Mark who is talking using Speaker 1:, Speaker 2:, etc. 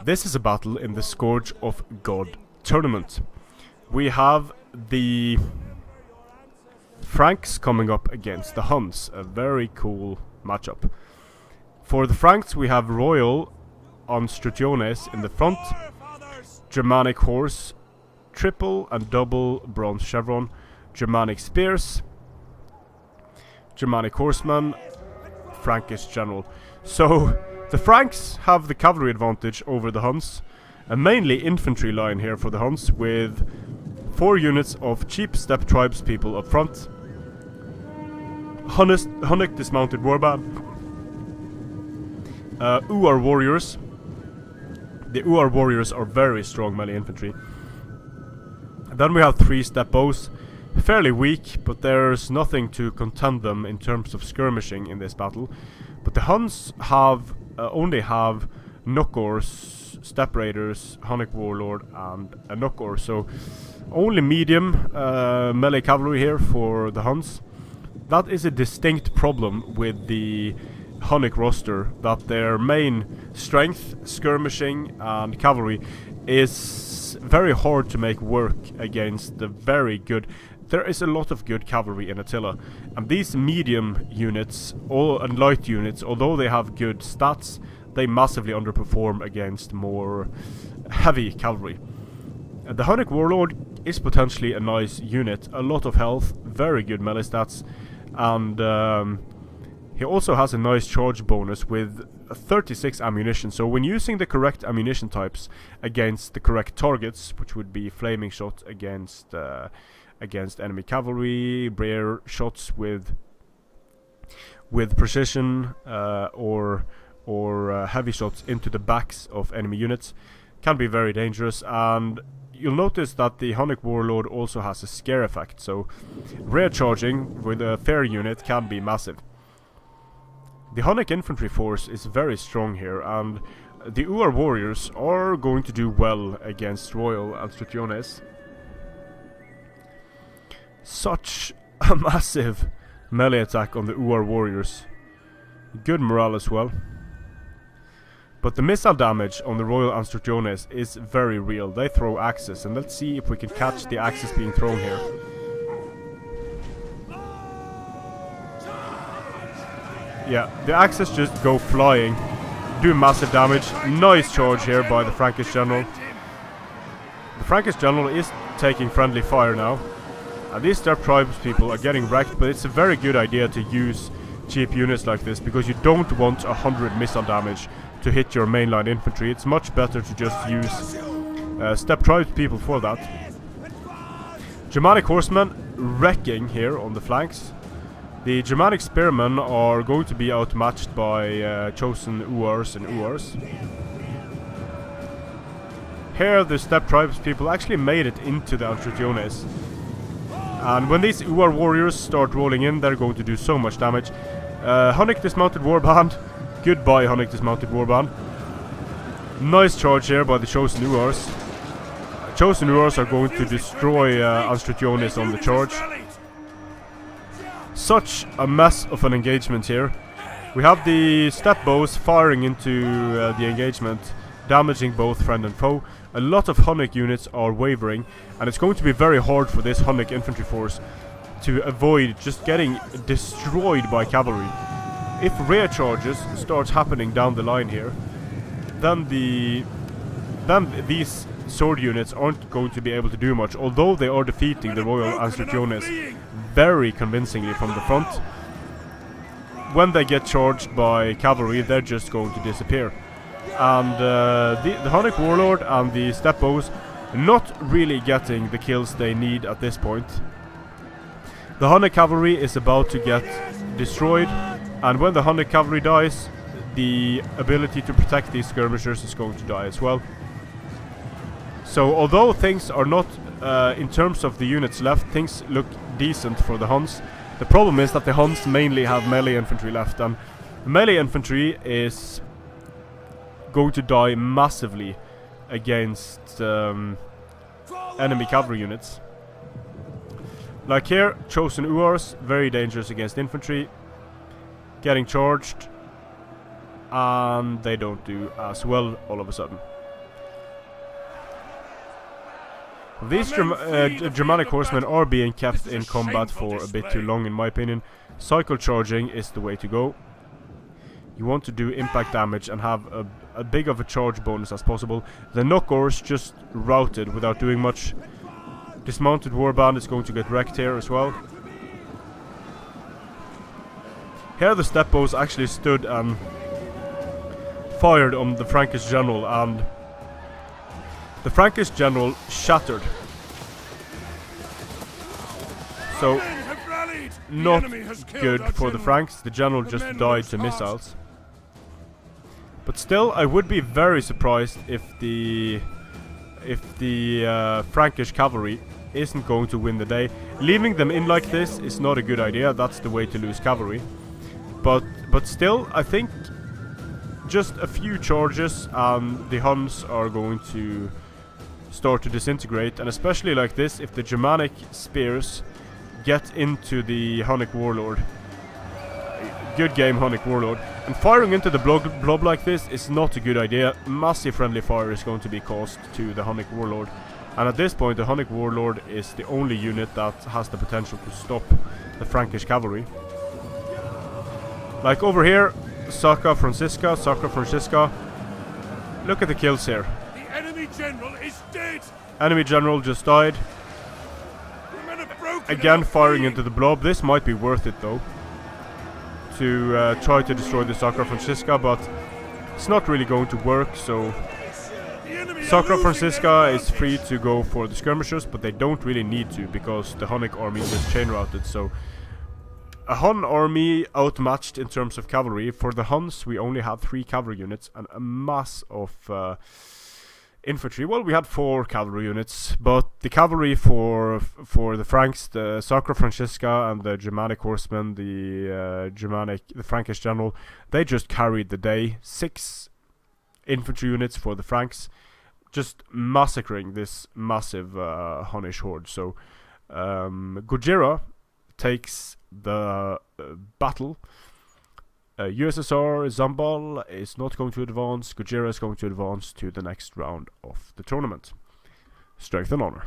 Speaker 1: This is a battle in the Scourge of God tournament. We have the Franks coming up against the Huns, a very cool matchup. For the Franks we have Royal Anstrutiones in the front, Germanic Horse, triple and double bronze chevron, Germanic Spears, Germanic Horseman, Frankish General. So the Franks have the cavalry advantage over the Huns, a mainly infantry line here for the Huns, with 4 units of cheap steppe tribes people up front, Hunnic dismounted warband, Uar warriors. The Uar warriors are very strong melee infantry. Then we have 3 steppe bows, fairly weak, but there's nothing to contend them in terms of skirmishing in this battle. But the Huns have only have Nokkors, steppe raiders, Hunnic warlord, and a Nokkor. So only medium melee cavalry here for the Huns. That is a distinct problem with the Hunnic roster, that their main strength, skirmishing and cavalry, is very hard to make work against the very good. There is a lot of good cavalry in Attila, and these medium units and light units, although they have good stats, they massively underperform against more heavy cavalry. The Hunnic warlord is potentially a nice unit, a lot of health, very good melee stats, and he also has a nice charge bonus with 36 ammunition. So when using the correct ammunition types against the correct targets, which would be flaming shot against enemy cavalry, brayer shots with precision, or heavy shots into the backs of enemy units, can be very dangerous. And you'll notice that the Hunnic warlord also has a scare effect, so rear charging with a fair unit can be massive. The Hunnic infantry force is very strong here, and the Uar warriors are going to do well against Royal Anstrutiones. Such a massive melee attack on the Uar warriors. Good morale as well. But the missile damage on the Royal Anstrutiones is very real. They throw axes, and let's see if we can catch the axes being thrown here. Yeah, the axes just go flying, do massive damage. Nice charge here by the Frankish general. The Frankish general is taking friendly fire now, and these steppe tribes people are getting wrecked, but it's a very good idea to use cheap units like this, because you don't want 100 missile damage to hit your mainline infantry. It's much better to just use steppe tribes people for that. Germanic horsemen wrecking here on the flanks. The Germanic spearmen are going to be outmatched by chosen Uars and Uars. Here the steppe tribes people actually made it into the Anstrutiones. And when these Uar warriors start rolling in, they're going to do so much damage. Hunnic dismounted warband. Goodbye, Hunnic dismounted warband. Nice charge here by the chosen Uars. Chosen Uars are going to destroy Anstrutiones on the charge. Such a mess of an engagement here. We have the steppe bows firing into the engagement, damaging both friend and foe. A lot of Hunnic units are wavering, and it's going to be very hard for this Hunnic infantry force to avoid just getting destroyed by cavalry. If rear charges starts happening down the line here, then these sword units aren't going to be able to do much, although they are defeating the Royal Anstrutiones very convincingly from the front. When they get charged by cavalry, they're just going to disappear. And the Hunnic warlord and the steppe bows not really getting the kills they need at this point. The Hunnic cavalry is about to get destroyed, and when the Hunnic cavalry dies, the ability to protect these skirmishers is going to die as well. So although things are not, in terms of the units left, things look decent for the Huns. The problem is that the Huns mainly have melee infantry left, and melee infantry is going to die massively against enemy cavalry units. Like here, chosen Uars, very dangerous against infantry. Getting charged. and they don't do as well all of a sudden. These Germanic horsemen are being kept in combat for a bit too long, in my opinion. Cycle charging is the way to go. You want to do impact damage and have a big of a charge bonus as possible. The knockers just routed without doing much. Dismounted warband is going to get wrecked here as well. Here the step bows actually stood and fired on the Frankish general, and the Frankish general shattered. So, not good for the Franks. The general just died to missiles. But still, I would be very surprised if the Frankish cavalry isn't going to win the day. Leaving them in like this is not a good idea. That's the way to lose cavalry. But still, I think just a few charges and the Huns are going to start to disintegrate. And especially like this, if the Germanic spears get into the Hunnic warlord. Good game, Hunnic warlord. And firing into the blob like this is not a good idea. Massive friendly fire is going to be caused to the Hunnic warlord. And at this point the Hunnic warlord is the only unit that has the potential to stop the Frankish cavalry. Like over here, Sacra Francisca. Look at the kills here.
Speaker 2: The enemy general is dead.
Speaker 1: Enemy general just died. Again firing into the blob. This might be worth it though, to try to destroy the Sacra Francisca, but it's not really going to work. So Sacra Francisca is free to go for the skirmishers, but they don't really need to because the Hunnic army was chain routed. So a Hun army outmatched in terms of cavalry. For the Huns we only had 3 cavalry units and a mass of infantry. Well, we had 4 cavalry units, but the cavalry for the Franks, the Sacra Francisca and the Germanic horsemen, the Frankish general, they just carried the day. 6 infantry units for the Franks, just massacring this massive Hunnish horde. So Gojira takes the battle. USSR Dzambal is not going to advance. Gojira is going to advance to the next round of the tournament. Strength and honor.